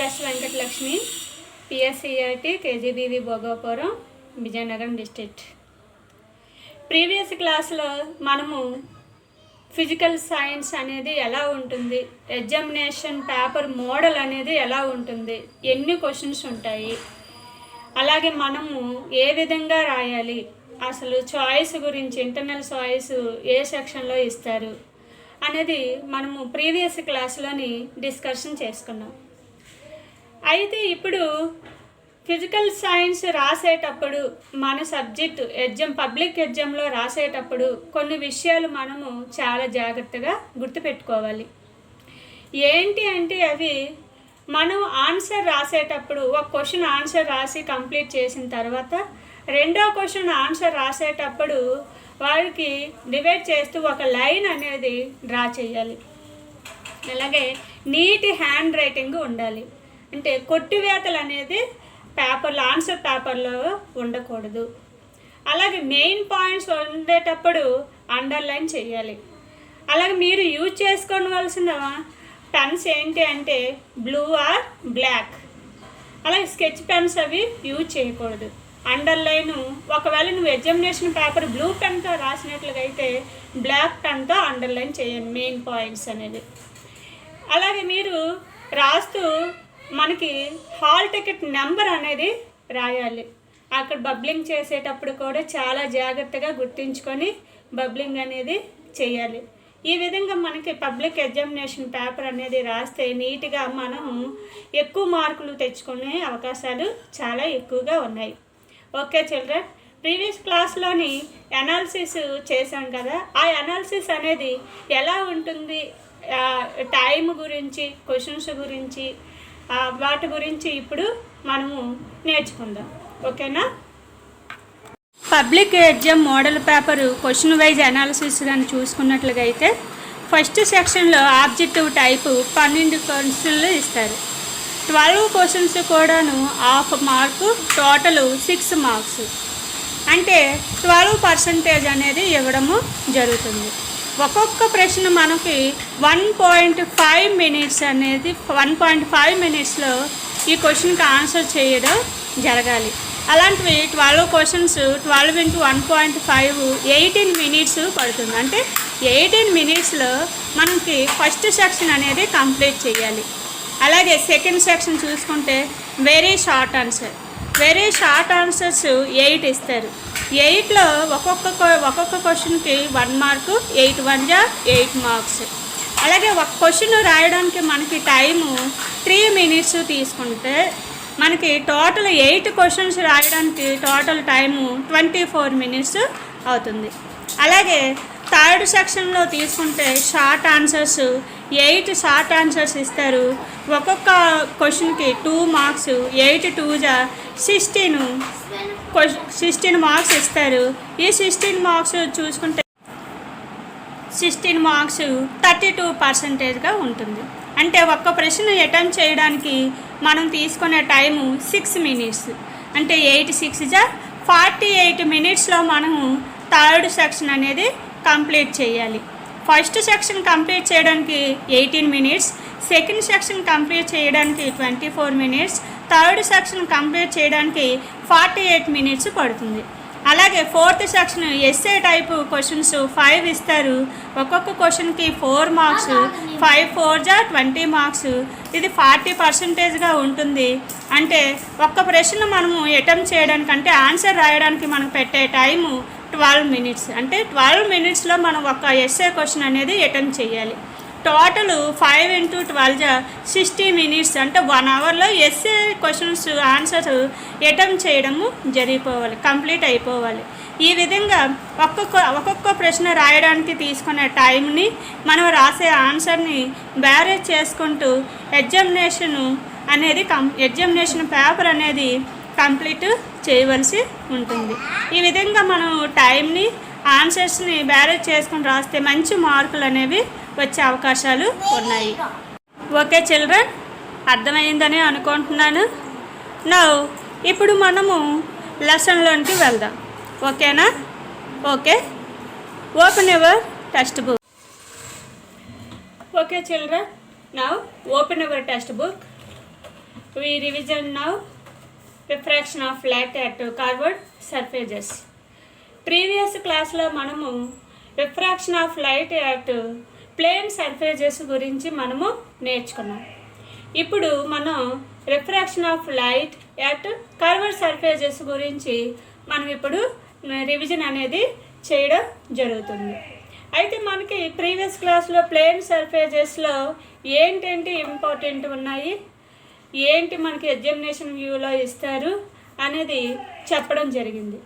Yes Venkatalakshmi, PSCRT, KGBV Bhogapuram, Vizianagaram district. Previous క్లాస్లో మనము physical science అనేది ఎలా ఉంటుంది, ఎగ్జామినేషన్ పేపర్ మోడల్ అనేది ఎలా ఉంటుంది, ఎన్ని క్వశ్చన్స్ ఉంటాయి, అలాగే మనము ఏ విధంగా రాయాలి, అసలు చాయిస్ గురించి ఇంటర్నల్ చాయిస్ ఏ సెక్షన్లో ఇస్తారు అనేది మనము ప్రీవియస్ క్లాస్లోని డిస్కషన్ చేసుకున్నాం. అయితే ఇప్పుడు ఫిజికల్ సైన్స్ రాసేటప్పుడు మన సబ్జెక్టు పబ్లిక్ ఎగ్జామ్లో రాసేటప్పుడు కొన్ని విషయాలు మనము చాలా జాగ్రత్తగా గుర్తుపెట్టుకోవాలి. ఏంటి అంటే అవి మనం ఆన్సర్ రాసేటప్పుడు ఒక క్వశ్చన్ ఆన్సర్ రాసి కంప్లీట్ చేసిన తర్వాత రెండో క్వశ్చన్ ఆన్సర్ రాసేటప్పుడు వారికి డివైడ్ చేస్తూ ఒక లైన్ అనేది డ్రా చేయాలి. అలాగే నీట్ హ్యాండ్ రైటింగ్ ఉండాలి. అంటే కొట్టివేతలు అనేది పేపర్లో ఆన్సర్ పేపర్లో ఉండకూడదు. అలాగే మెయిన్ పాయింట్స్ ఉండేటప్పుడు అండర్లైన్ చేయాలి. అలాగే మీరు యూజ్ చేసుకోవలసిన పెన్స్ ఏంటి అంటే బ్లూ ఆర్ బ్లాక్. అలాగే స్కెచ్ పెన్స్ అవి యూజ్ చేయకూడదు. అండర్లైన్ ఒకవేళ నువ్వు ఎగ్జామినేషన్ పేపర్ బ్లూ పెన్తో రాసినట్లుగా అయితే బ్లాక్ పెన్తో అండర్లైన్ చేయండి మెయిన్ పాయింట్స్ అనేది. అలాగే మీరు రాస్తూ మనకి హాల్ టికెట్ నెంబర్ అనేది రాయాలి. అక్కడ బబ్లింగ్ చేసేటప్పుడు కూడా చాలా జాగ్రత్తగా గుర్తుంచుకొని బబ్లింగ్ అనేది చేయాలి. ఈ విధంగా మనకి పబ్లిక్ ఎగ్జామినేషన్ పేపర్ అనేది రాస్తే నీట్గా మనం ఎక్కువ మార్కులు తెచ్చుకునే అవకాశాలు చాలా ఎక్కువగా ఉన్నాయి. ఓకే చిల్డ్రన్, ప్రీవియస్ క్లాస్లోని అనాలిసిస్ చేశాం కదా, ఆ అనాలిసిస్ అనేది ఎలా ఉంటుంది, టైం గురించి, క్వశ్చన్స్ గురించి, వాటి గురించి ఇప్పుడు మనము నేర్చుకుందాం. ఓకేనా? Public exam model paper question wise analysis కానీ చూసుకున్నట్లుగా అయితే ఫస్ట్ సెక్షన్లో ఆబ్జెక్టివ్ టైపు 12 క్వశ్చన్లు ఇస్తారు. 12 క్వశ్చన్స్ కూడాను హాఫ్ మార్కు, టోటల్ 6 మార్క్స్. అంటే 12% అనేది ఇవ్వడము జరుగుతుంది. ఒక్కొక్క ప్రశ్న మనకి 1.5 మినిట్స్ అనేది 1.5 మినిట్స్లో ఈ క్వశ్చన్కి ఆన్సర్ చేయడం జరగాలి. అలాంటివి 12 క్వశ్చన్స్ 12 × 1.5 18 మినిట్స్ పడుతుంది. అంటే 18 మినిట్స్లో మనకి ఫస్ట్ సెక్షన్ అనేది కంప్లీట్ చేయాలి. అలాగే సెకండ్ సెక్షన్ చూసుకుంటే వెరీ షార్ట్ ఆన్సర్స్ 8 ఇస్తారు. 8లో ఒక్కొక్క క్వశ్చన్కి 1 మార్కు, 8 × 1 = 8 మార్క్స్. అలాగే ఒక క్వశ్చన్ రాయడానికి మనకి టైము 3 మినిట్స్ తీసుకుంటే మనకి టోటల్ 8 క్వశ్చన్స్ రాయడానికి టోటల్ టైము 24 మినిట్స్ అవుతుంది. అలాగే థర్డ్ సెక్షన్లో తీసుకుంటే షార్ట్ ఆన్సర్స్ 8 షార్ట్ ఆన్సర్స్ ఇస్తారు. ఒక్కొక్క క్వశ్చన్కి 2 మార్క్స్, 8 × 2 = 16 మార్క్స్ ఇస్తారు. ఈ 16 మార్క్స్ చూసుకుంటే 16 మార్క్స్ 32%గా ఉంటుంది. అంటే ఒక్క ప్రశ్న అటెంప్ట్ చేయడానికి మనం తీసుకునే టైము 6 మినిట్స్. అంటే 8 × 6 = 48 మినిట్స్లో మనము థర్డ్ సెక్షన్ అనేది కంప్లీట్ చేయాలి. ఫస్ట్ సెక్షన్ కంప్లీట్ చేయడానికి 18 మినిట్స్, సెకండ్ సెక్షన్ కంప్లీట్ చేయడానికి 24 మినిట్స్, థర్డ్ సెక్షన్ కంప్లీట్ చేయడానికి 48 మినిట్స్ పడుతుంది. అలాగే fourth section SA type questions 5 ఇస్తారు. ఒక్కొక్క క్వశ్చన్కి 4 మార్క్స్, 5 × 4 = 20 మార్క్స్. ఇది 40%గా ఉంటుంది. అంటే ఒక్క ప్రశ్న మనము అటెంప్ట్ చేయడానికి, అంటే ఆన్సర్ రాయడానికి మనకు పెట్టే టైము 12 మినిట్స్. అంటే 12 మినిట్స్లో మనం ఒక ఎస్ఏ క్వశ్చన్ అనేది అటెంప్ట్ చేయాలి. Total 5 × 12 = 60 minutes. అంటే 1 అవర్లో ఎస్ఏ క్వశ్చన్స్ ఆన్సర్ అటెంప్ట్ చేయడము జరిగిపోవాలి, కంప్లీట్ అయిపోవాలి. ఈ విధంగా ఒక్కొక్క ప్రశ్న రాయడానికి తీసుకునే టైంని మనం రాసే ఆన్సర్ని బ్యారేజ్ చేసుకుంటూ ఎగ్జామినేషన్ పేపర్ అనేది కంప్లీట్ చేయవలసి ఉంటుంది. ఈ విధంగా మనం టైంని, ఆన్సర్స్ని బ్యారేజ్ చేసుకుని రాస్తే మంచి మార్కులు అనేవి వచ్చే అవకాశాలు ఉన్నాయి. ఓకే చిల్డ్రన్, అర్థమైందని అనుకుంటున్నాను. ఇప్పుడు మనము లెసన్లోనికి వెళ్దాం. ఓకేనా? Okay, open your text book. Okay children, now open your textbook. we revision now refraction of light at curved surfaces. Previous క్లాస్లో మనము refraction of light at plane surfaces గురించి మనము నేర్చుకున్నాం. ఇప్పుడు మనం refraction of light at curved surfaces గురించి మనం ఇప్పుడు రివిజన్ అనేది చేయడం జరుగుతుంది. అయితే మనకి ప్రీవియస్ క్లాస్లో ప్లేన్ సర్ఫేసెస్లో ఏంటంటే ఇంపార్టెంట్ ఉన్నాయి, ఏంటి మనకి ఎగ్జామినేషన్ వ్యూలో ఇస్తారు అనేది చెప్పడం జరిగింది.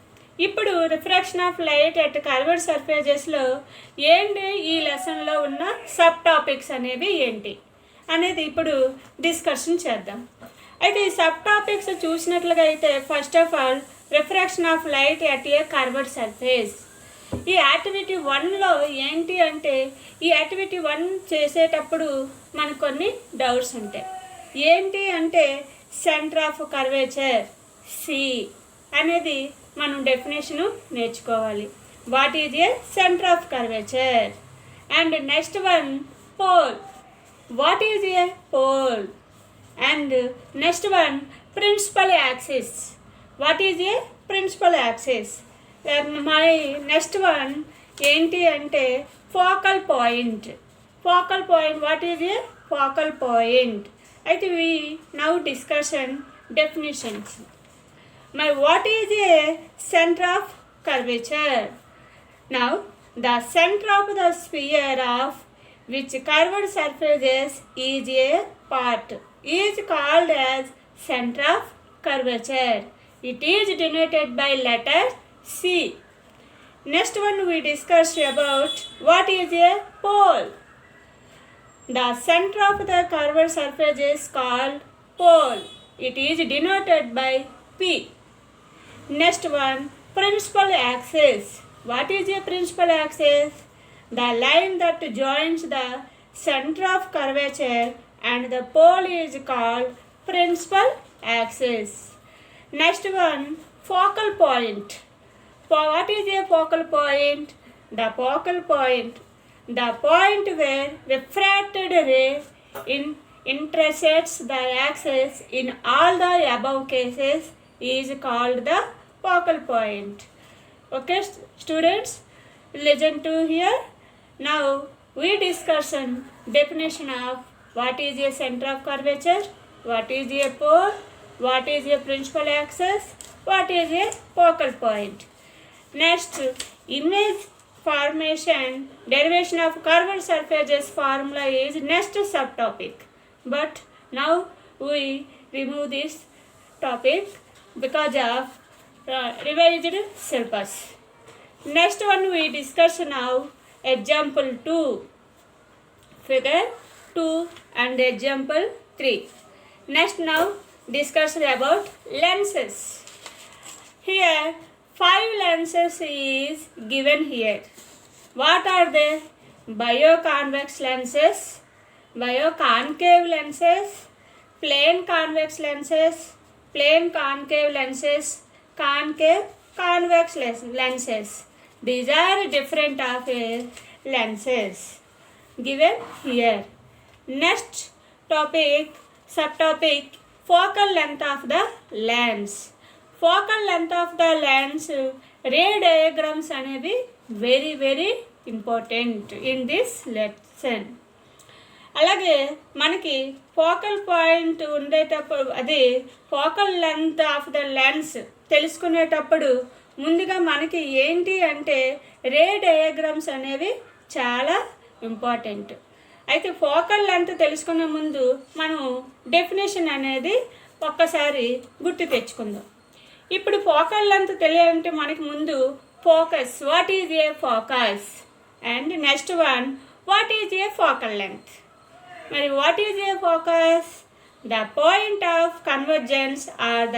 ఇప్పుడు refraction of light at curved సర్ఫేసెస్లో ఏంటి ఈ లెసన్లో ఉన్న సబ్ టాపిక్స్ అనేవి ఏంటి అనేది ఇప్పుడు డిస్కషన్ చేద్దాం. అయితే ఈ సబ్ టాపిక్స్ చూసినట్లుగా అయితే first of all refraction of light at a curved surface. ఈ యాక్టివిటీ 1లో ఏంటి అంటే ఈ యాక్టివిటీ 1 చేసేటప్పుడు మనకు కొన్ని డౌట్స్ ఉంటాయి. ఏంటి అంటే సెంటర్ ఆఫ్ కర్వేచర్ సి అనేది మనం డెఫినేషను నేర్చుకోవాలి. What is a centre of curvature? And next one pole. What is a pole? And next one principal axis. What is a principal axis? మరి నెక్స్ట్ వన్ ఏంటి అంటే focal point. Focal point, what is a focal point? అయితే we now discussion definitions. మరి what is a centre of curvature? Now the centre of the sphere of which curved surfaces is a part is called as center of curvature. It is denoted by letter C. Next one we discussed about what is a pole. The center of the curved surface is called pole. It is denoted by P. Next one principal axis. What is a principal axis? The line that joins the center of curvature and the pole is called principal axis. Next one focal point. What is a focal point? The focal point, the point where refracted ray intersects the axis in all the above cases is called the focal point. Okay students, listen to here. Now we discussion definition of what is a center of curvature, what is a pole, what is a principal axis, what is a focal point. Next, image formation, derivation of curved surfaces formula is next subtopic. But now we remove this topic because of revised syllabus. Next one we discuss now example 2, figure 2 and example 3. Next now discussion about lenses. Here 5 lenses is given here. What are they? Bioconvex lenses, bioconcave lenses, plane convex lenses, plane concave lenses, concave convex lenses. These are different of lenses given here. Next topic, subtopic, focal length of the lens. Focal length of the lens ray diagrams అనేవి very important in this lesson. అలాగే మనకి focal point ఉండేటప్పుడు అది focal length of the lens తెలుసుకునేటప్పుడు ముందుగా మనకి ఏంటి అంటే రే డయాగ్రామ్స్ అనేవి చాలా ఇంపార్టెంట్. అయితే ఫోకల్ లెంత్ తెలుసుకునే ముందు మనం డెఫినేషన్ అనేది ఒక్కసారి గుర్తు తెచ్చుకుందాం. ఇప్పుడు ఫోకల్ లెంత్ తెలియాలంటే మనకి ముందు focus, what is a focus, and next one what is a focal length. మరి what is a focus? The point of convergence or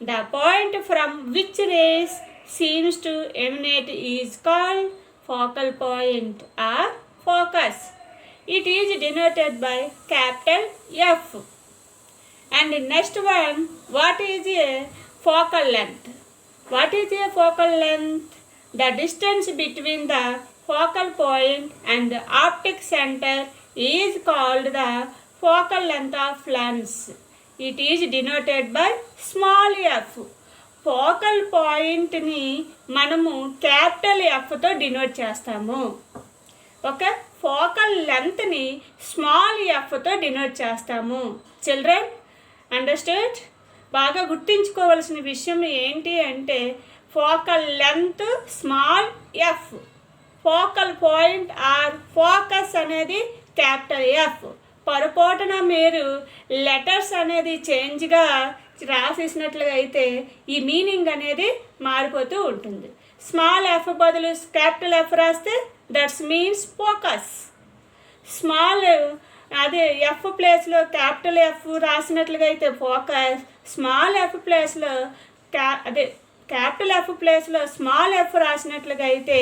the point from which rays seems to emanate is called focal point or focus. It is denoted by capital F. And next one, what is a focal length? What is a focal length? The distance between the focal point and the optic center is called the focal length of lens. It is denoted by small F. Focal పాయింట్ని మనము capital ఎఫ్తో denote చేస్తాము. Okay, focal లెంత్ని small ఎఫ్తో denote చేస్తాము. Children understand? బాగా గుర్తుంచుకోవాల్సిన విషయం ఏంటి అంటే focal length small F, focal point or focus అనేది క్యాపిటల్ ఎఫ్. పొరపాటున మీరు లెటర్స్ అనేది చేంజ్గా రాసేసినట్లుగా అయితే ఈ మీనింగ్ అనేది మారిపోతూ ఉంటుంది. స్మాల్ ఎఫ్ బదులు క్యాపిటల్ ఎఫ్ రాస్తే దట్స్ మీన్స్ ఫోకస్. స్మాల్ అదే ఎఫ్ ప్లేస్లో క్యాపిటల్ ఎఫ్ రాసినట్లుగా అయితే ఫోకస్, స్మాల్ ఎఫ్ ప్లేస్లో క్యాపిటల్ ఎఫ్ ప్లేస్లో స్మాల్ ఎఫ్ రాసినట్లుగా అయితే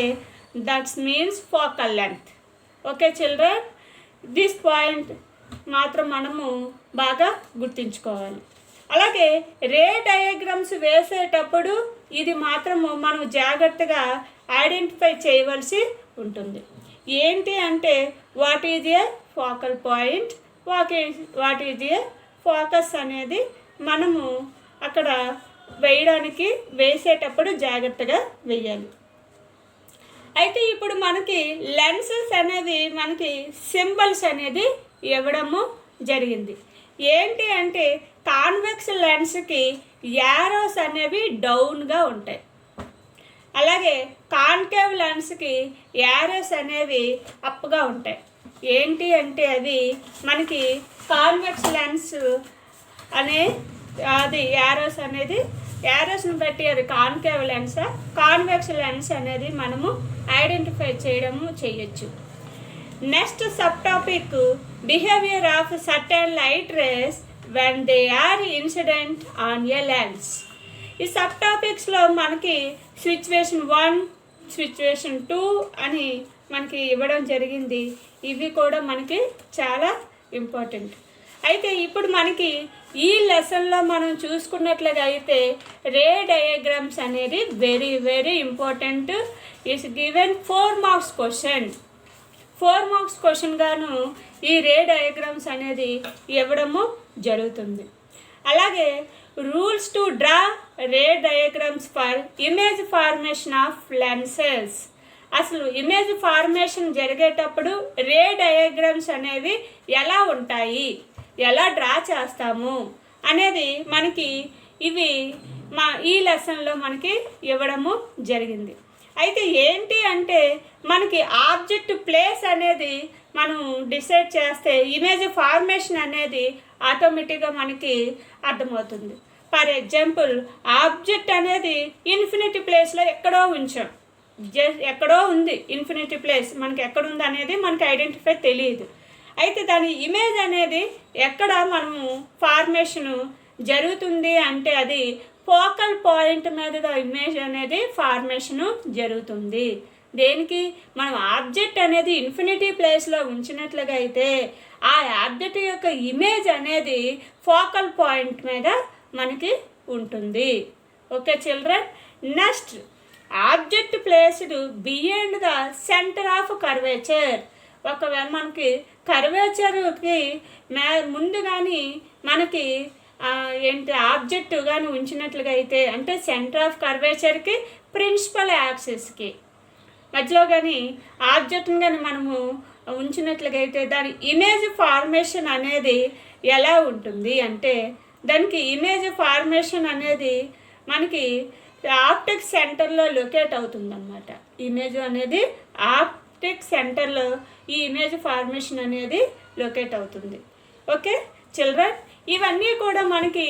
that's means focal length. Okay children, this point మాత్రం మనము బాగా గుర్తుంచుకోవాలి. అలాగే రే డయాగ్రామ్స్ వేసేటప్పుడు ఇది మాత్రము మనం జాగ్రత్తగా ఐడెంటిఫై చేయవలసి ఉంటుంది. ఏంటి అంటే what is a focal point, what is a focus అనేది మనము అక్కడ వేసేటప్పుడు జాగ్రత్తగా వేయాలి. అయితే ఇప్పుడు మనకి లెన్సెస్ అనేది మనకి సింబల్స్ అనేది ఇవ్వడము జరిగింది. ఏంటి అంటే కాన్వెక్స్ లెన్స్కి యారోస్ అనేవి డౌన్గా ఉంటాయి. అలాగే కాన్కేవ్ లెన్స్కి యారోస్ అనేవి అప్గా ఉంటాయి. ఏంటి అంటే అది మనకి కాన్వెక్స్ లెన్స్ అనే అది యారోస్ అనేది యారోస్ని బట్టి అది కాన్కేవ్ లెన్స్, కాన్వెక్స్ లెన్స్ అనేది మనము ఐడెంటిఫై చేయొచ్చు. Next sub topic behaviour of certain light rays when they are incident on a lens. ఈ సబ్ టాపిక్స్లో మనకి సిచ్యువేషన్ 1, సిచ్యువేషన్ 2 అని మనకి ఇవ్వడం జరిగింది. ఇవి కూడా మనకి చాలా ఇంపార్టెంట్. అయితే ఇప్పుడు మనకి ఈ లెసన్లో మనం చూసుకున్నట్లుగా అయితే రే డయాగ్రామ్స్ అనేది very very important. Is given 4 marks question. 4 marks question గాను ఈ రే డయాగ్రామ్స్ అనేది ఇవ్వడము జరుగుతుంది. అలాగే rules to draw ray diagrams for image formation of lenses. అసలు ఇమేజ్ ఫార్మేషన్ జరిగేటప్పుడు రే డయాగ్రామ్స్ అనేవి ఎలా ఉంటాయి, ఎలా డ్రా చేస్తాము అనేది మనకి ఇవి ఈ లెసన్లో మనకి ఇవ్వడము జరిగింది. అయితే ఏంటి అంటే మనకి ఆబ్జెక్ట్ ప్లేస్ అనేది మనం డిసైడ్ చేస్తే ఇమేజ్ ఫార్మేషన్ అనేది ఆటోమేటిక్గా మనకి అర్థమవుతుంది. ఫర్ ఎగ్జాంపుల్ ఆబ్జెక్ట్ అనేది ఇన్ఫినిటీ ప్లేస్లో ఎక్కడో ఉంచాం, ఎక్కడో ఉంది ఇన్ఫినిటీ ప్లేస్, మనకి ఎక్కడుంది అనేది మనకి ఐడెంటిఫై తెలియదు. అయితే దాని ఇమేజ్ అనేది ఎక్కడ మనము ఫార్మేషను జరుగుతుంది అంటే అది ఫోకల్ పాయింట్ మీద ఇమేజ్ అనేది ఫార్మేషను జరుగుతుంది. దేనికి మనం ఆబ్జెక్ట్ అనేది ఇన్ఫినిటీ ప్లేస్లో ఉంచినట్లుగా అయితే ఆ ఆబ్జెక్ట్ యొక్క ఇమేజ్ అనేది ఫోకల్ పాయింట్ మీద మనకి ఉంటుంది. Okay children, next object placed beyond the centre of curvature. ఒకవేళ మనకి కర్వేచర్కి ముందు కానీ మనకి ఏంటి ఆబ్జెక్ట్ కానీ ఉంచినట్లుగా అయితే అంటే సెంటర్ ఆఫ్ కర్వేచర్కి ప్రిన్సిపల్ యాక్సిస్కి మధ్యలో కానీ ఆబ్జెక్ట్ని కానీ మనము ఉంచినట్లుగా అయితే దాని ఇమేజ్ ఫార్మేషన్ అనేది ఎలా ఉంటుంది అంటే దానికి ఇమేజ్ ఫార్మేషన్ అనేది మనకి ఆప్టిక్ సెంటర్లో లొకేట్ అవుతుందన్నమాట. ఇమేజ్ అనేది ఆప్టిక్ సెంటర్లో ఈ ఇమేజ్ ఫార్మేషన్ అనేది లొకేట్ అవుతుంది. ఓకే చిల్డ్రన్, ఇవన్నీ కూడా మనకి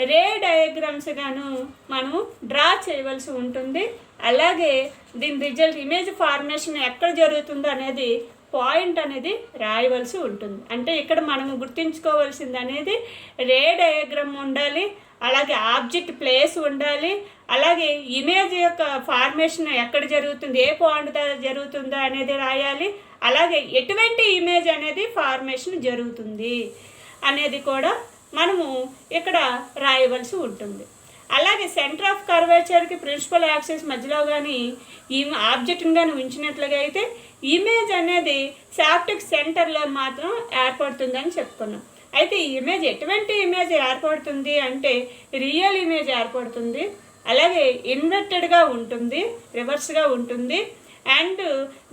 రే డయాగ్రామ్స్ గాను మనము డ్రా చేయవలసి ఉంటుంది. అలాగే దీని రిజల్ట్ ఇమేజ్ ఫార్మేషన్ ఎక్కడ జరుగుతుందో అనేది పాయింట్ అనేది రాయవలసి ఉంటుంది. అంటే ఇక్కడ మనము గుర్తుంచుకోవాల్సింది అనేది రే డయాగ్రామ్ ఉండాలి, అలాగే ఆబ్జెక్ట్ ప్లేస్ ఉండాలి, అలాగే ఇమేజ్ యొక్క ఫార్మేషన్ ఎక్కడ జరుగుతుంది, ఏ పాయింట్ దగ్గర జరుగుతుందో అనేది రాయాలి, అలాగే ఎటువంటి ఇమేజ్ అనేది ఫార్మేషన్ జరుగుతుంది అనేది కూడా మనము ఇక్కడ రాయవలసి ఉంటుంది. అలాగే సెంటర్ ఆఫ్ కర్వేచర్కి ప్రిన్సిపల్ యాక్సిస్ మధ్యలో కానీ ఈ ఆబ్జెక్ట్ని కానీ ఉంచినట్లుగా అయితే ఇమేజ్ అనేది ఆప్టిక్ సెంటర్లో మాత్రం ఏర్పడుతుందని చెప్పుకున్నాం. అయితే ఈ ఇమేజ్ ఎటువంటి ఇమేజ్ ఏర్పడుతుంది అంటే రియల్ ఇమేజ్ ఏర్పడుతుంది, అలాగే ఇన్వర్టెడ్గా ఉంటుంది, రివర్స్గా ఉంటుంది, అండ్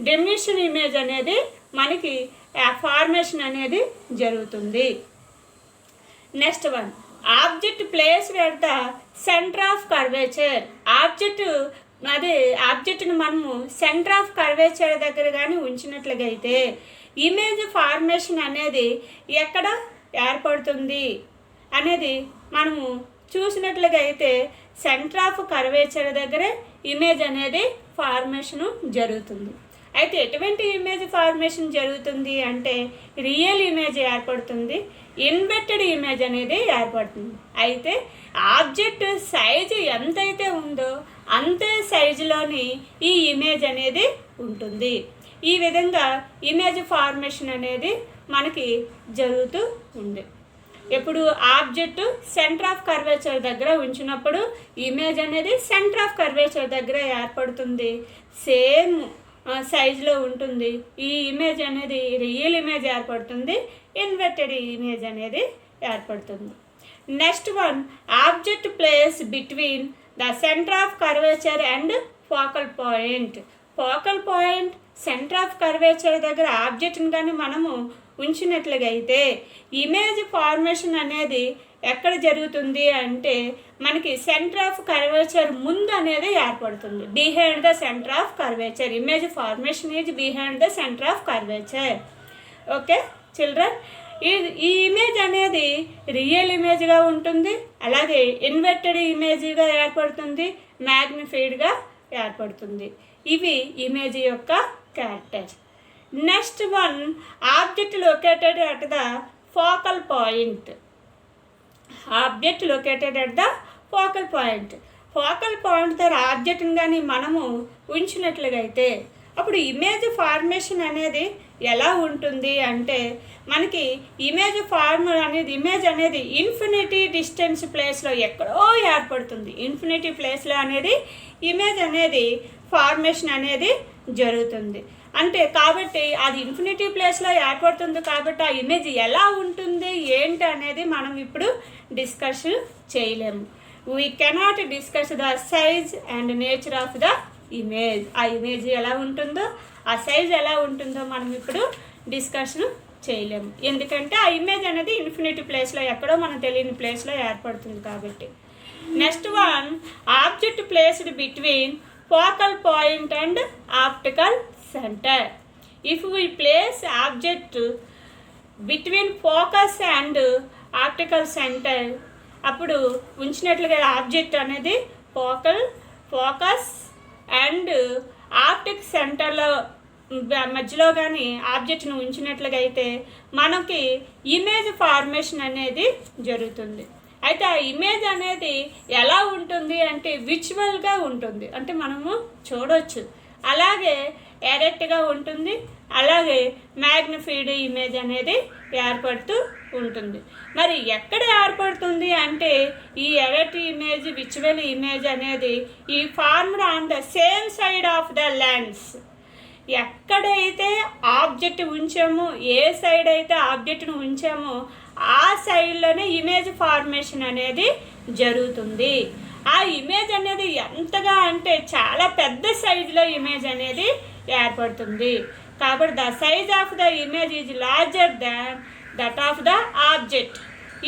డెమినిషన్ ఇమేజ్ అనేది మనకి ఫార్మేషన్ అనేది జరుగుతుంది. Next one, object placed at the centre of curvature. ఆబ్జెక్ట్ని మనము సెంటర్ ఆఫ్ కర్వేచర్ దగ్గర కానీ ఉంచినట్లుగా అయితే ఇమేజ్ ఫార్మేషన్ అనేది ఎక్కడ ఏర్పడుతుంది అనేది మనము చూసినట్లుగా అయితే సెంటర్ ఆఫ్ కర్వేచర్ దగ్గరే ఇమేజ్ అనేది ఫార్మేషను జరుగుతుంది. అయితే ఎటువంటి ఇమేజ్ ఫార్మేషన్ జరుగుతుంది అంటే రియల్ ఇమేజ్ ఏర్పడుతుంది, ఇన్వర్టెడ్ ఇమేజ్ అనేది ఏర్పడుతుంది. అయితే ఆబ్జెక్ట్ సైజు ఎంతైతే ఉందో అంతే సైజులోని ఈ ఇమేజ్ అనేది ఉంటుంది. ఈ విధంగా ఇమేజ్ ఫార్మేషన్ అనేది మనకి జరుగుతూ ఉంది. ఎప్పుడు ఆబ్జెక్ట్ సెంటర్ ఆఫ్ కర్వేచర్ దగ్గర ఉంచినప్పుడు ఇమేజ్ అనేది సెంటర్ ఆఫ్ కర్వేచర్ దగ్గర ఏర్పడుతుంది, సేమ్ సైజులో ఉంటుంది. ఈ ఇమేజ్ అనేది రియల్ ఇమేజ్ ఏర్పడుతుంది, ఇన్వర్టెడ్ ఇమేజ్ అనేది ఏర్పడుతుంది. Next one, object place between the centre of curvature and focal point. Focal point centre of curvature దగ్గర ఆబ్జెక్ట్ని కానీ మనము ఉంచినట్లుగా అయితే ఇమేజ్ ఫార్మేషన్ అనేది ఎక్కడ జరుగుతుంది అంటే మనకి సెంటర్ ఆఫ్ కర్వేచర్ ముందు అనేది ఏర్పడుతుంది, behind the centre of curvature. Image formation is behind the centre of curvature. Okay children, ఈ ఇమేజ్ అనేది రియల్ ఇమేజ్గా ఉంటుంది, అలాగే ఇన్వర్టెడ్ ఇమేజ్గా ఏర్పడుతుంది, మ్యాగ్నిఫైడ్గా ఏర్పడుతుంది. ఇవి ఇమేజ్ యొక్క characters. Next one, object located at the focal point. Object located at the focal point. Focal point దగ్గర ఆబ్జెక్ట్ని కానీ మనము ఉంచినట్లుగా అయితే అప్పుడు ఇమేజ్ ఫార్మేషన్ అనేది ఎలా ఉంటుంది అంటే మనకి ఇమేజ్ అనేది ఇన్ఫినిటీ డిస్టెన్స్ ప్లేస్లో ఎక్కడో ఏర్పడుతుంది. ఇన్ఫినిటీ ప్లేస్లో అనేది ఇమేజ్ అనేది ఫార్మేషన్ అనేది జరుగుతుంది. అంటే కాబట్టి అది ఇన్ఫినిటీ ప్లేస్లో ఏర్పడుతుంది కాబట్టి ఆ ఇమేజ్ ఎలా ఉంటుంది ఏంటి అనేది మనం ఇప్పుడు డిస్కస్ చేయలేము. We cannot discuss the size and nature of the image. ఆ ఇమేజ్ ఎలా ఉంటుందో ఆ సైజ్ ఎలా ఉంటుందో మనం ఇప్పుడు డిస్కషన్ చేయలేము, ఎందుకంటే ఆ ఇమేజ్ అనేది ఇన్ఫినిటీ ప్లేస్లో ఎక్కడో మనకు తెలియని ప్లేస్లో ఏర్పడుతుంది కాబట్టి. Next one, object placed between focal point and optical centre. If we place object between focus and optical center, అప్పుడు ఉంచినట్లుగా ఆబ్జెక్ట్ అనేది ఫోకస్ అండ్ ఆప్టిక్ సెంటర్లో మధ్యలో కానీ ఆబ్జెక్ట్ను ఉంచినట్లుగా అయితే మనకి ఇమేజ్ ఫార్మేషన్ అనేది జరుగుతుంది. అయితే ఆ ఇమేజ్ అనేది ఎలా ఉంటుంది అంటే విజువల్గా ఉంటుంది, అంటే మనము చూడవచ్చు, అలాగే ఎరెక్ట్గా ఉంటుంది, అలాగే మ్యాగ్నిఫైడ్ ఇమేజ్ అనేది ఏర్పడుతూ ఉంటుంది. మరి ఎక్కడ ఏర్పడుతుంది అంటే ఈ ఎరెక్ట్ ఇమేజ్, విజువల్ ఇమేజ్ అనేది ఈ formed on the same side of the lens. ఎక్కడైతే ఆబ్జెక్ట్ ఉంచామో, ఏ సైడ్ అయితే ఆబ్జెక్ట్ను ఉంచామో ఆ సైడ్లోనే ఇమేజ్ ఫార్మేషన్ అనేది జరుగుతుంది. ఆ ఇమేజ్ అనేది ఎంతగా అంటే చాలా పెద్ద సైజులో ఇమేజ్ అనేది ఏర్పడుతుంది. కాబట్టి the size of the image is larger than that of the object.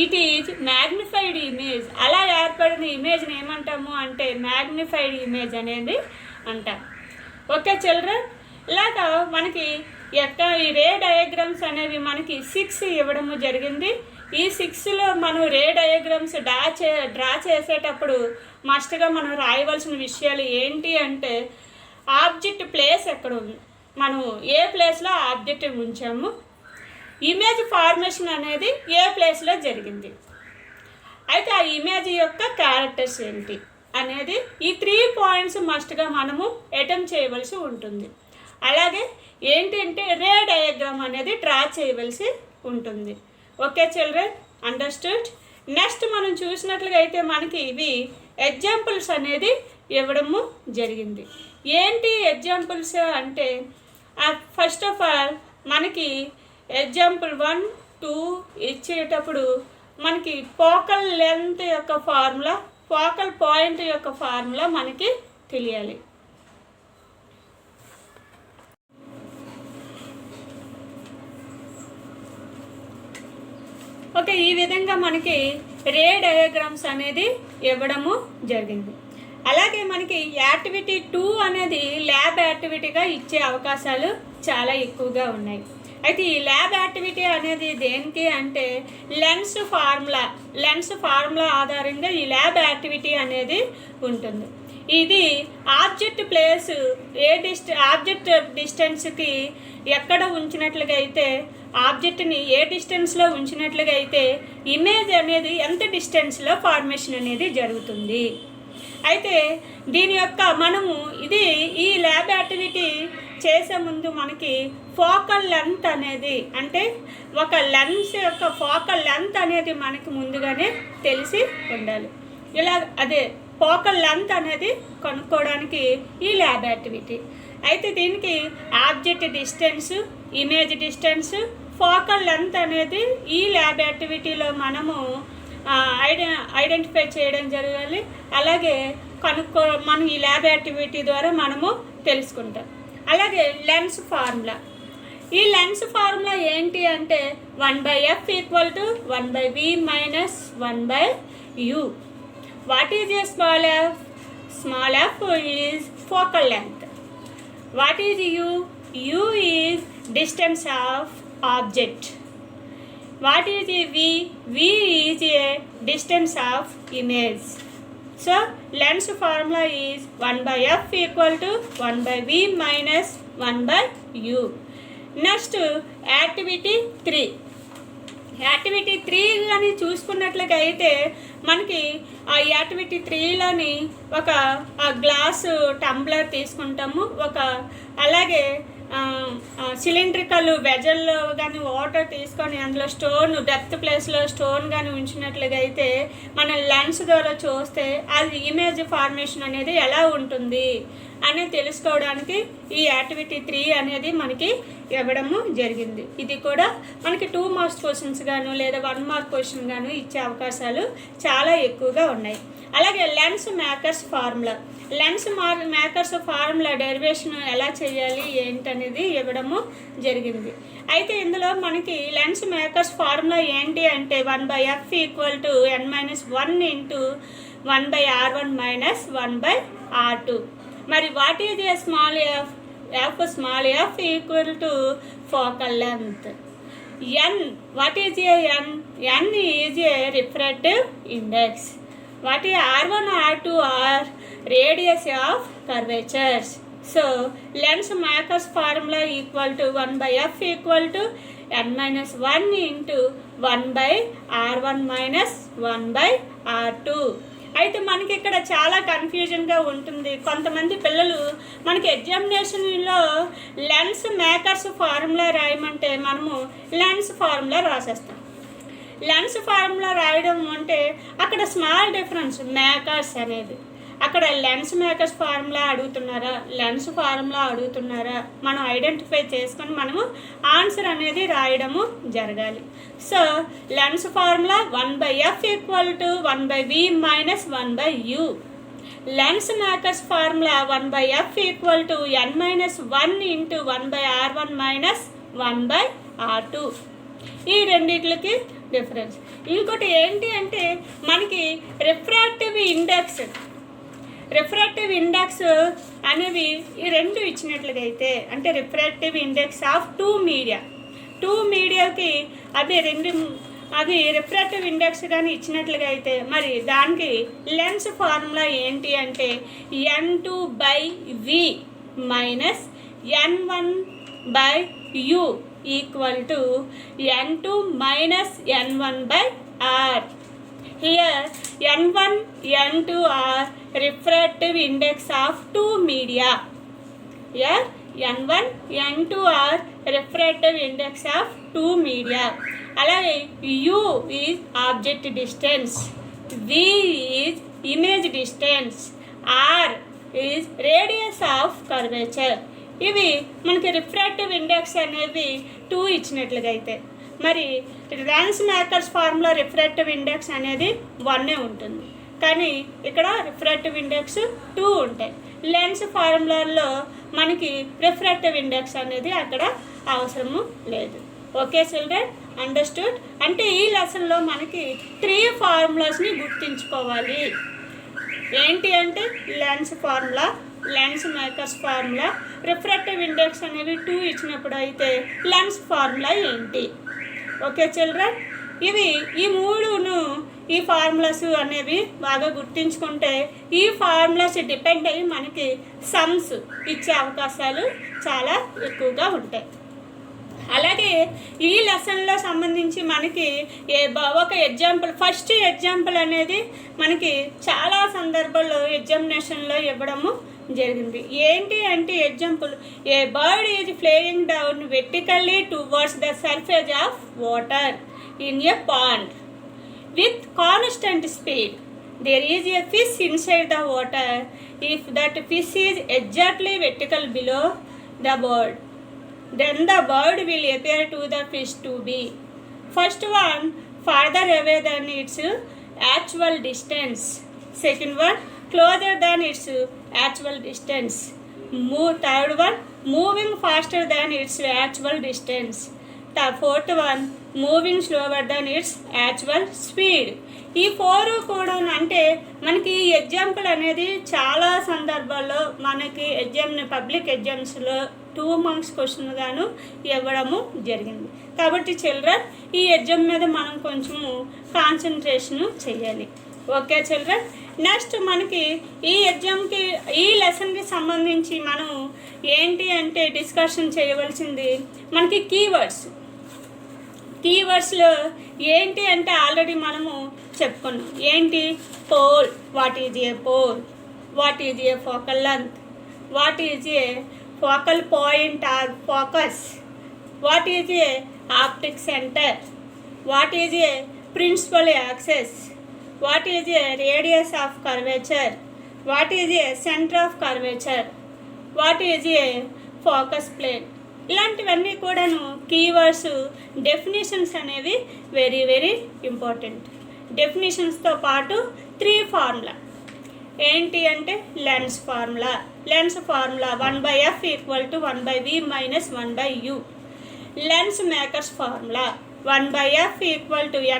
It is magnified image. అలా ఏర్పడిన ఇమేజ్ని ఏమంటాము అంటే మ్యాగ్నిఫైడ్ ఇమేజ్ అనేది అంటాం. ఓకే చిల్డ్రన్, ఇలాగ మనకి ఈ రే డయాగ్రామ్స్ అనేవి మనకి 6 ఇవ్వడము జరిగింది. ఈ 6లో మనం రే డయాగ్రామ్స్ డ్రా చేసేటప్పుడు మస్ట్గా మనం రాయవలసిన విషయాలు ఏంటి అంటే ఆబ్జెక్ట్ ప్లేస్ ఎక్కడ ఉంది, మనం ఏ ప్లేస్లో ఆబ్జెక్ట్ ఉంచాము, ఇమేజ్ ఫార్మేషన్ అనేది ఏ ప్లేస్లో జరిగింది, అయితే ఆ ఇమేజ్ యొక్క క్యారెక్టర్స్ ఏంటి అనేది ఈ 3 పాయింట్స్ మస్ట్గా మనము అటెంప్ట్ చేయవలసి ఉంటుంది. అలాగే ఏంటంటే రే డయాగ్రామ్ అనేది డ్రా చేయవలసి ఉంటుంది. Okay children, understood. నెక్స్ట్ మనం చూసినట్లుగా అయితే మనకి ఇవి ఎగ్జాంపుల్స్ అనేది ఇవ్వడము జరిగింది. ఏంటి ఎగ్జాంపుల్స్ అంటే ఫస్ట్ ఆఫ్ ఆల్ మనకి ఎగ్జాంపుల్ 1, 2 ఇచ్చేటప్పుడు మనకి ఫోకల్ లెంత్ యొక్క ఫార్ములా, ఫోకల్ పాయింట్ యొక్క ఫార్ములా మనకి తెలియాలి. ఓకే, ఈ విధంగా మనకి రే డయాగ్రామ్స్ అనేది ఇవ్వడము జరిగింది. అలాగే మనకి యాక్టివిటీ 2 అనేది ల్యాబ్ యాక్టివిటీగా ఇచ్చే అవకాశాలు చాలా ఎక్కువగా ఉన్నాయి. అయితే ఈ ల్యాబ్ యాక్టివిటీ అనేది దేనికి అంటే లెన్స్ ఫార్ములా ఆధారంగా ఈ ల్యాబ్ యాక్టివిటీ అనేది ఉంటుంది. ఇది ఆబ్జెక్ట్ ప్లేస్ ఆబ్జెక్ట్ డిస్టెన్స్కి ఎక్కడ ఉంచినట్లుగా అయితే, ఆబ్జెక్ట్ని ఏ డిస్టెన్స్లో ఉంచినట్లుగా అయితే ఇమేజ్ అనేది ఎంత డిస్టెన్స్లో ఫార్మేషన్ అనేది జరుగుతుంది. అయితే దీని యొక్క మనము ఈ ల్యాబ్ యాక్టివిటీ చేసే ముందు మనకి ఫోకల్ లెంత్ అనేది, అంటే ఒక లెన్స్ యొక్క ఫోకల్ లెంత్ అనేది మనకి ముందుగానే తెలిసి ఉండాలి. అదే ఫోకల్ లెంత్ అనేది కనుక్కోవడానికి ఈ ల్యాబ్ యాక్టివిటీ. అయితే దీనికి object distance, image distance, focal length అనేది ఈ ల్యాబ్ యాక్టివిటీలో మనము ఐడెంటిఫై చేయడం జరగాలి. అలాగే మనం ఈ ల్యాబ్ యాక్టివిటీ ద్వారా మనము తెలుసుకుంటాం. అలాగే లెన్స్ ఫార్ములా, ఈ లెన్స్ ఫార్ములా ఏంటి అంటే 1/f = 1/v - 1/u. What is a small f? Small f is focal length. What is u? U is distance of object. What is a v? V is a distance of image. So lens formula is 1/f = 1/v - 1/u. Next activity 3. Activity 3 కానీ చూసుకున్నట్లుగా అయితే మనకి ఆ activity 3లోని ఒక glass tumbler తీసుకుంటాము. అలాగే cylindrical వెజల్లో కానీ water తీసుకొని అందులో డెప్త్ ప్లేస్లో స్టోన్ కానీ ఉంచినట్లుగా అయితే మన లెన్స్ ద్వారా చూస్తే అది ఇమేజ్ ఫార్మేషన్ అనేది ఎలా ఉంటుంది అనేది తెలుసుకోవడానికి ఈ యాక్టివిటీ 3 అనేది మనకి ఇవ్వడము జరిగింది. ఇది కూడా మనకి 2 మార్క్స్ క్వశ్చన్స్ గాను లేదా 1 మార్క్ క్వశ్చన్ గాను ఇచ్చే అవకాశాలు చాలా ఎక్కువగా ఉన్నాయి. అలాగే లెన్స్ మేకర్స్ ఫార్ములా డెరివేషన్ ఎలా చేయాలి ఏంటనేది ఇవ్వడము జరిగింది. అయితే ఇందులో మనకి లెన్స్ మేకర్స్ ఫార్ములా ఏంటి అంటే 1/f = n-1 × 1/r1 - 1/r2. మరి what is a small F? Small F = focal length. n, what is a n? n is a refractive index. What is r1 r2 are radius of curvatures. So lens makers formula = 1/f = n-1 × 1/r1 - 1/r2. అయితే మనకి ఇక్కడ చాలా కన్ఫ్యూజన్గా ఉంటుంది. కొంతమంది పిల్లలు మనకి ఎగ్జామినేషన్లో lens makers formula రాయమంటే మనము లెన్స్ ఫార్ములా రాసేస్తాం. లెన్స్ ఫార్ములా రాయడం అంటే అక్కడ స్మాల్ డిఫరెన్స్ మేకర్స్ అనేది. అక్కడ లెన్స్ మేకర్స్ ఫార్ములా అడుగుతున్నారా మనం ఐడెంటిఫై చేసుకొని మనము ఆన్సర్ అనేది రాయడము జరగాలి. So lens formula 1/f = 1/v - 1/u. Lens makers formula 1/f = n-1 × 1/r1 - 1/r2. ఈ రెండిట్లకి డిఫరెన్స్. ఇంకోటి ఏంటి అంటే మనకి రిఫ్రాక్టివ్ ఇండెక్స్ అనేవి ఈ రెండు ఇచ్చినట్లుగా అయితే, అంటే రిఫ్రాక్టివ్ ఇండెక్స్ ఆఫ్ 2 మీడియాకి అది రిఫ్రాక్టివ్ ఇండెక్స్ కానీ ఇచ్చినట్లుగా అయితే మరి దానికి లెన్స్ ఫార్ములా ఏంటి అంటే n2/v - n1/u = n2 - n1/r. Here n1, n2 are refractive index of 2 media. Here n1, n2 are refractive index of 2 media. అలాగే u is object distance, v is image distance, r is radius of curvature. ఇవి మనకి refractive index అనేవి 2 ఇచ్చినట్లుగా అయితే మరి lens makers formula refractive index అనేది 1 ఉంటుంది, కానీ ఇక్కడ రిఫ్రాక్టివ్ ఇండెక్స్ 2 ఉంటాయి. లెన్స్ ఫార్ములాలో మనకి రిఫ్రాక్టివ్ ఇండెక్స్ అనేది అక్కడ అవసరము లేదు. Okay children, understood? అంటే ఈ లెసన్లో మనకి 3 ఫార్ములాస్ని గుర్తుంచుకోవాలి. ఏంటి అంటే lens formula, lens makers formula, refractive index అనేవి 2 ఇచ్చినప్పుడు అయితే లెన్స్ ఫార్ములా ఏంటి. ఓకే చిల్డ్రన్, ఈ మూడును ఈ ఫార్ములాస్ అనేవి బాగా గుర్తుంచుకుంటే ఈ ఫార్ములాస్ డిపెండ్ అయ్యి మనకి సమ్స్ ఇచ్చే అవకాశాలు చాలా ఎక్కువగా ఉంటాయి. అలాగే ఈ లెసన్లో సంబంధించి మనకి ఒక ఎగ్జాంపుల్, ఫస్ట్ ఎగ్జాంపుల్ అనేది మనకి చాలా సందర్భాల్లో ఎగ్జామినేషన్లో ఇవ్వడము జరిగింది. ఏంటి అంటే example, a bird is flying down vertically towards the surface of water in a pond with constant speed. There is a fish inside the water. If that fish is exactly vertical below the bird, then the bird will appear to the fish to be, first one, farther away than its actual distance. Second one, closer than its actual distance. Third one, moving faster than its actual distance. The fourth one, moving slower then its actual speed. ఈ 4 కూడా అంటే మనకి ఈ example అనేది చాలా సందర్భాల్లో మనకి public ఎగ్జామ్స్లో 2 మార్క్స్ క్వశ్చన్ గాను ఇవ్వడము జరిగింది. కాబట్టి చిల్డ్రన్ ఈ ఎగ్జామ్ మీద మనం కొంచెము కాన్సన్ట్రేషన్ చేయాలి. ఓకే చిల్డ్రన్, నెక్స్ట్ మనకి ఈ ఎగ్జామ్కి ఈ లెసన్కి సంబంధించి మనం ఏంటి అంటే డిస్కషన్ చేయవలసింది మనకి కీవర్డ్స్లో ఏంటి అంటే ఆల్రెడీ మనము చెప్పుకున్నాం. ఏంటి pole, what is a pole, what is a focal length, what is a focal point or focus, what is a optic centre, what is a principal axis, what is a radius of curvature, what is a centre of curvature, what is a focus plane. ఇలాంటివన్నీ కూడాను keywords definitions అనేవి very very important. డెఫినేషన్స్తో పాటు 3 formula ఏంటి అంటే lens formula 1/f = 1/v - 1/u. Lens makers formula 1/f =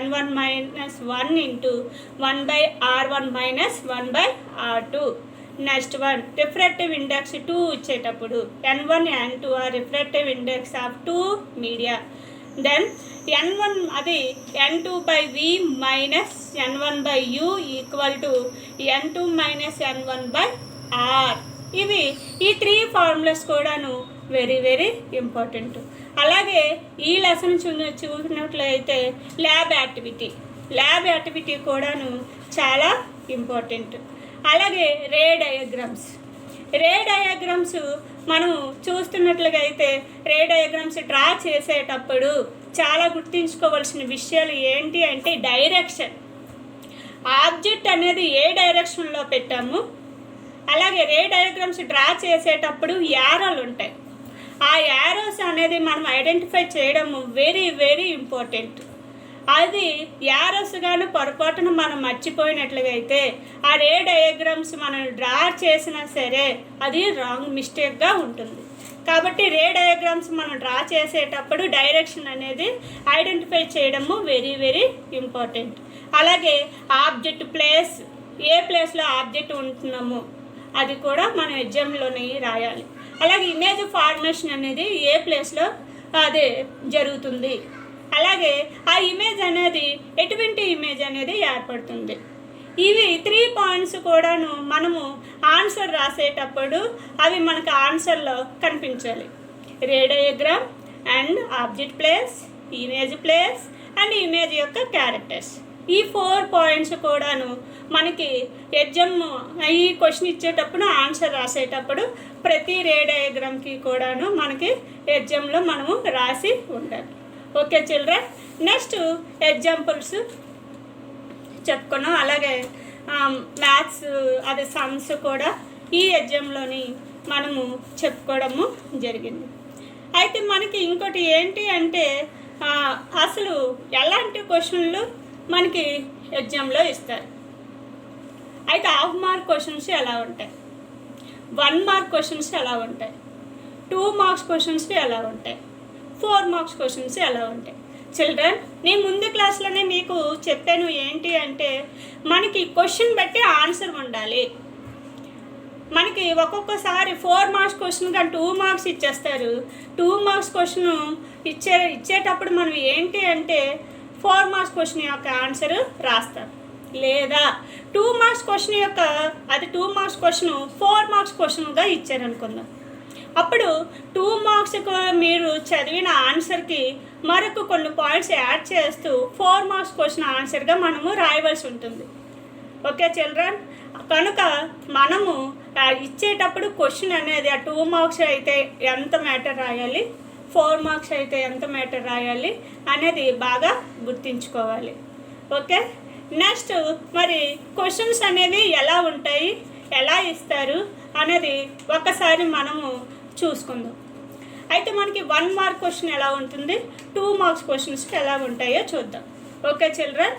n1 - 1 × 1/r1 - 1/r2. Next one, refractive index 2 ఇచ్చేటప్పుడు n1 n2 are refractive index of 2 media. Then n1 అది n2/v - n1/u = n2 - n1/r. ఈ 3 formulas కూడాను very very important. అలాగే ఈ lesson చూసినట్లయితే lab activity కూడాను చాలా important. అలాగే రే డయాగ్రామ్స్ మనం చూస్తున్నట్లుగా అయితే రే డయాగ్రామ్స్ డ్రా చేసేటప్పుడు చాలా గుర్తుంచుకోవాల్సిన విషయాలు ఏంటి అంటే డైరెక్షన్, ఆబ్జెక్ట్ అనేది ఏ డైరెక్షన్లో పెట్టాము. అలాగే రే డయాగ్రామ్స్ డ్రా చేసేటప్పుడు యారోలు ఉంటాయి. ఆ యారోస్ అనేది మనం ఐడెంటిఫై చేయడం వెరీ వెరీ ఇంపార్టెంట్. అది యారోస్ గాను పొరపాటున మనం మర్చిపోయినట్లుగా అయితే ఆ రే డయాగ్రామ్స్ మనం డ్రా చేసినా సరే అది రాంగ్ మిస్టేక్గా ఉంటుంది. కాబట్టి రే డయాగ్రామ్స్ మనం డ్రా చేసేటప్పుడు డైరెక్షన్ అనేది ఐడెంటిఫై చేయడము వెరీ వెరీ ఇంపార్టెంట్. అలాగే ఆబ్జెక్ట్ ప్లేస్, ఏ ప్లేస్లో ఆబ్జెక్ట్ ఉంటున్నాము అది కూడా మనం ఎగ్జామ్లోనే రాయాలి. అలాగే ఇమేజ్ ఫార్మేషన్ అనేది ఏ ప్లేస్లో అదే జరుగుతుంది. అలాగే ఆ ఇమేజ్ అనేది ఎటువంటి ఇమేజ్ అనేది ఏర్పడుతుంది. ఇవి 3 పాయింట్స్ కూడాను మనము ఆన్సర్ రాసేటప్పుడు అవి మనకు ఆన్సర్లో కనిపించాలి. రే diagram and object place, image place and image యొక్క క్యారెక్టర్స్. ఈ 4 పాయింట్స్ కూడాను మనకి ఎగ్జామ్ ఈ క్వశ్చన్ ఇచ్చేటప్పుడు ఆన్సర్ రాసేటప్పుడు ప్రతి రే డయాగ్రామ్కి కూడాను మనకి ఎగ్జామ్లో మనము రాసి ఉండాలి. ఓకే చిల్డ్రన్, నెక్స్ట్ ఎగ్జాంపుల్స్ చెప్పుకున్నాం. అలాగే మ్యాథ్స్ అది సమ్స్ కూడా ఈ ఎగ్జామ్లోని మనము చెప్పుకోవడము జరిగింది. అయితే మనకి ఇంకోటి ఏంటి అంటే ఆ, అసలు ఎలాంటి క్వశ్చన్లు మనకి ఎగ్జామ్లో ఇస్తారు. అయితే హాఫ్ మార్క్ క్వశ్చన్స్ ఎలా ఉంటాయి, 1 మార్క్ క్వశ్చన్స్ ఎలా ఉంటాయి, 2 మార్క్స్ క్వశ్చన్స్ ఎలా ఉంటాయి, 4 మార్క్స్ క్వశ్చన్స్ ఎలా ఉంటాయి. చిల్డ్రన్, నేను ముందు క్లాస్లోనే మీకు చెప్పాను ఏంటి అంటే మనకి క్వశ్చన్ బట్టి ఆన్సర్ ఉండాలి. మనకి ఒక్కొక్కసారి 4 మార్క్స్ క్వశ్చన్ కానీ 2 మార్క్స్ ఇచ్చేస్తారు. 2 మార్క్స్ క్వశ్చన్ ఇచ్చేటప్పుడు మనం ఏంటి అంటే 4 మార్క్స్ క్వశ్చన్ యొక్క ఆన్సర్ రాస్తాం. లేదా 2 మార్క్స్ క్వశ్చన్ యొక్క అది 2 మార్క్స్ క్వశ్చన్ 4 మార్క్స్ క్వశ్చన్గా ఇచ్చారనుకుందాం. అప్పుడు 2 మార్క్స్ మీరు చదివిన ఆన్సర్కి మరొక కొన్ని పాయింట్స్ యాడ్ చేస్తూ 4 మార్క్స్ క్వశ్చన్ ఆన్సర్గా మనము రాయవలసి ఉంటుంది. ఓకే చిల్డ్రన్, కనుక మనము ఇచ్చేటప్పుడు క్వశ్చన్ అనేది ఆ 2 మార్క్స్ అయితే ఎంత మ్యాటర్ రాయాలి, 4 మార్క్స్ అయితే ఎంత మ్యాటర్ రాయాలి అనేది బాగా గుర్తుంచుకోవాలి. ఓకే, నెక్స్ట్ మరి క్వశ్చన్స్ అనేవి ఎలా ఉంటాయి, ఎలా ఇస్తారు అనేది ఒకసారి మనము చూసుకుందాం. అయితే మనకి 1 మార్క్ క్వశ్చన్ ఎలా ఉంటుంది, 2 మార్క్స్ క్వశ్చన్స్ ఎలా ఉంటాయో చూద్దాం. ఓకే చిల్డ్రన్,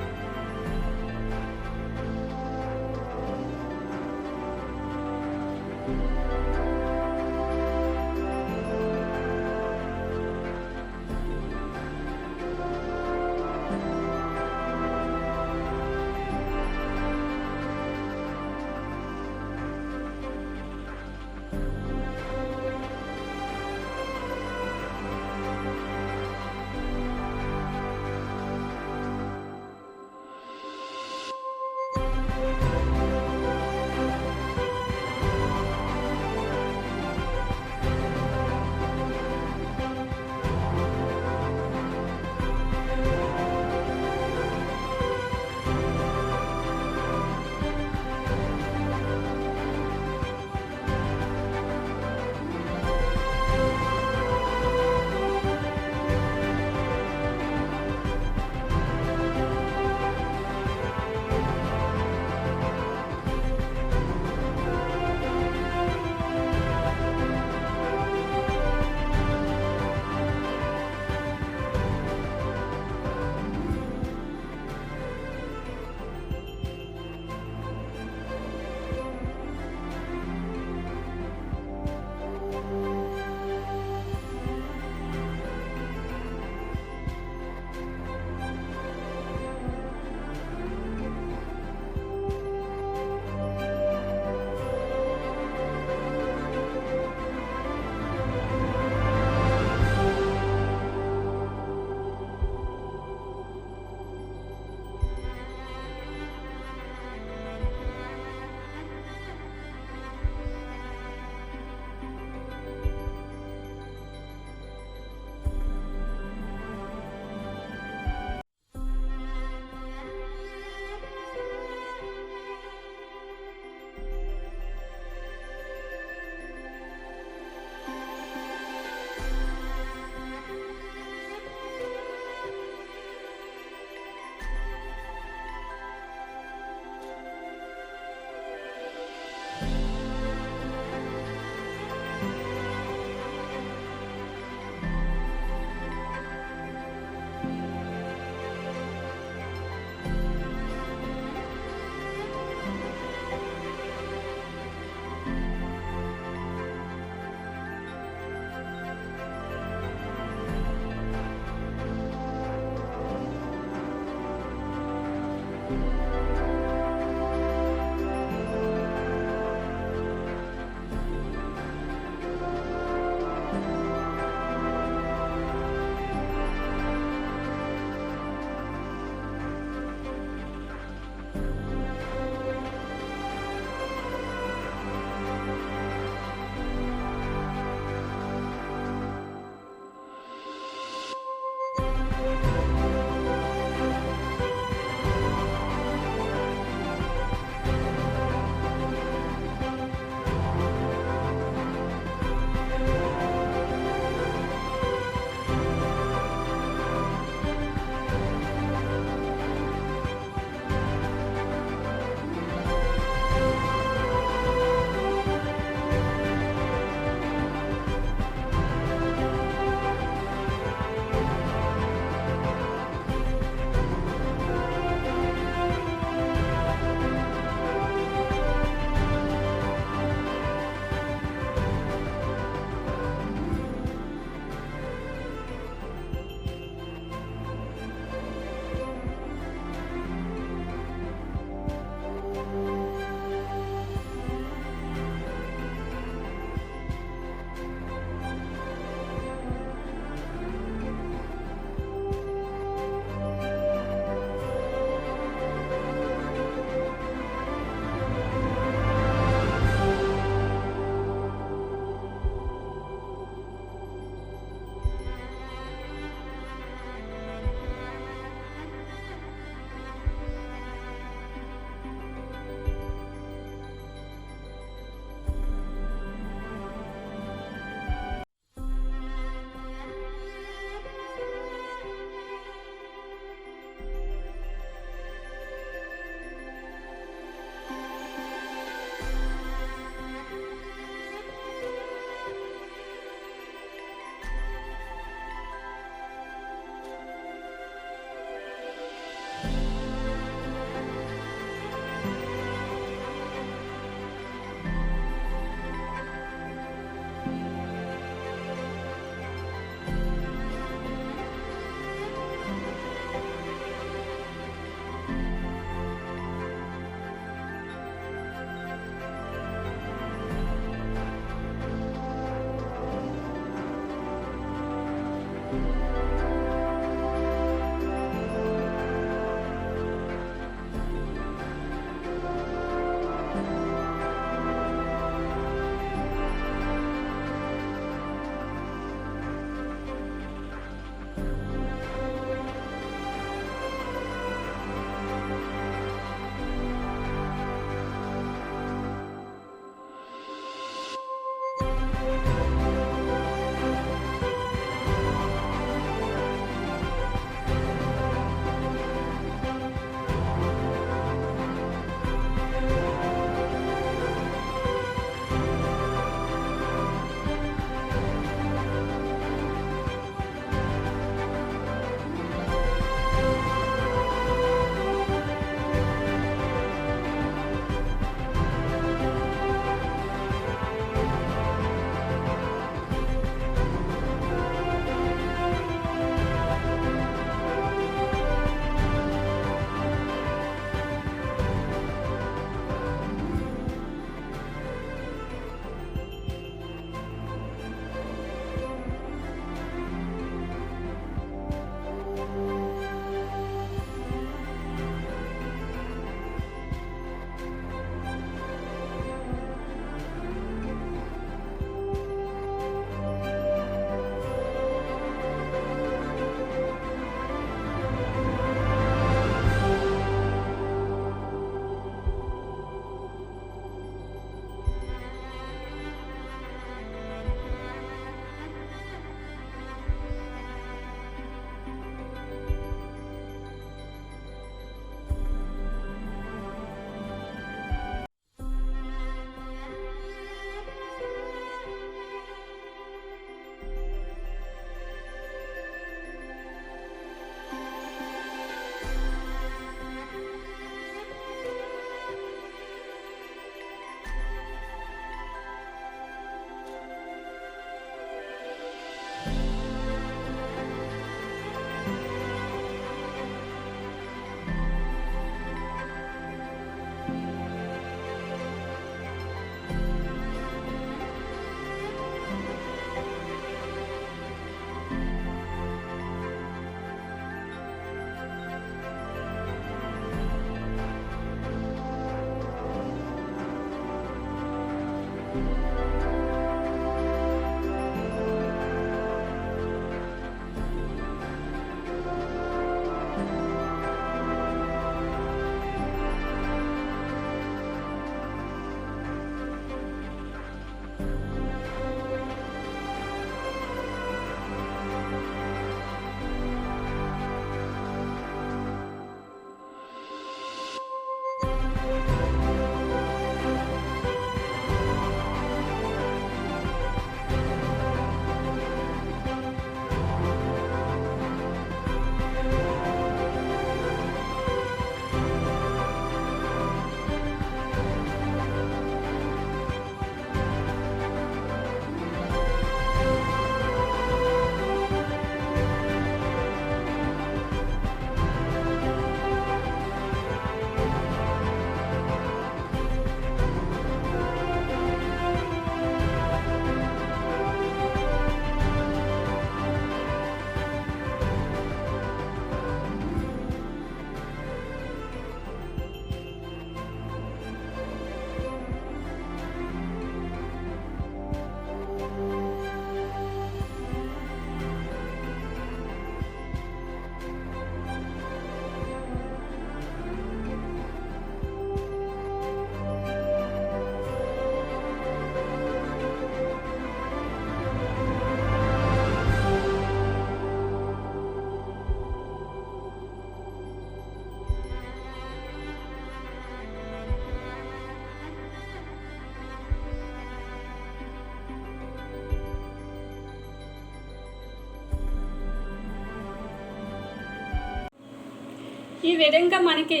ఈ విధంగా మనకి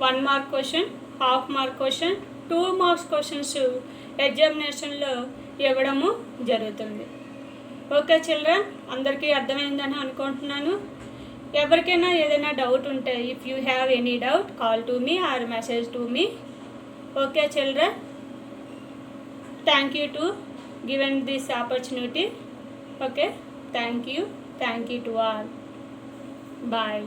1 mark question, half mark question, 2 marks questions ఎగ్జామినేషన్లో ఇవ్వడము జరుగుతుంది. ఓకే చిల్డ్రన్, అందరికీ అర్థమైందని అనుకుంటున్నాను. ఎవరికైనా ఏదైనా డౌట్ ఉంటే if you have any doubt call to me or message to me. Okay children, thank you to given this opportunity. Okay, thank you to all. Bye.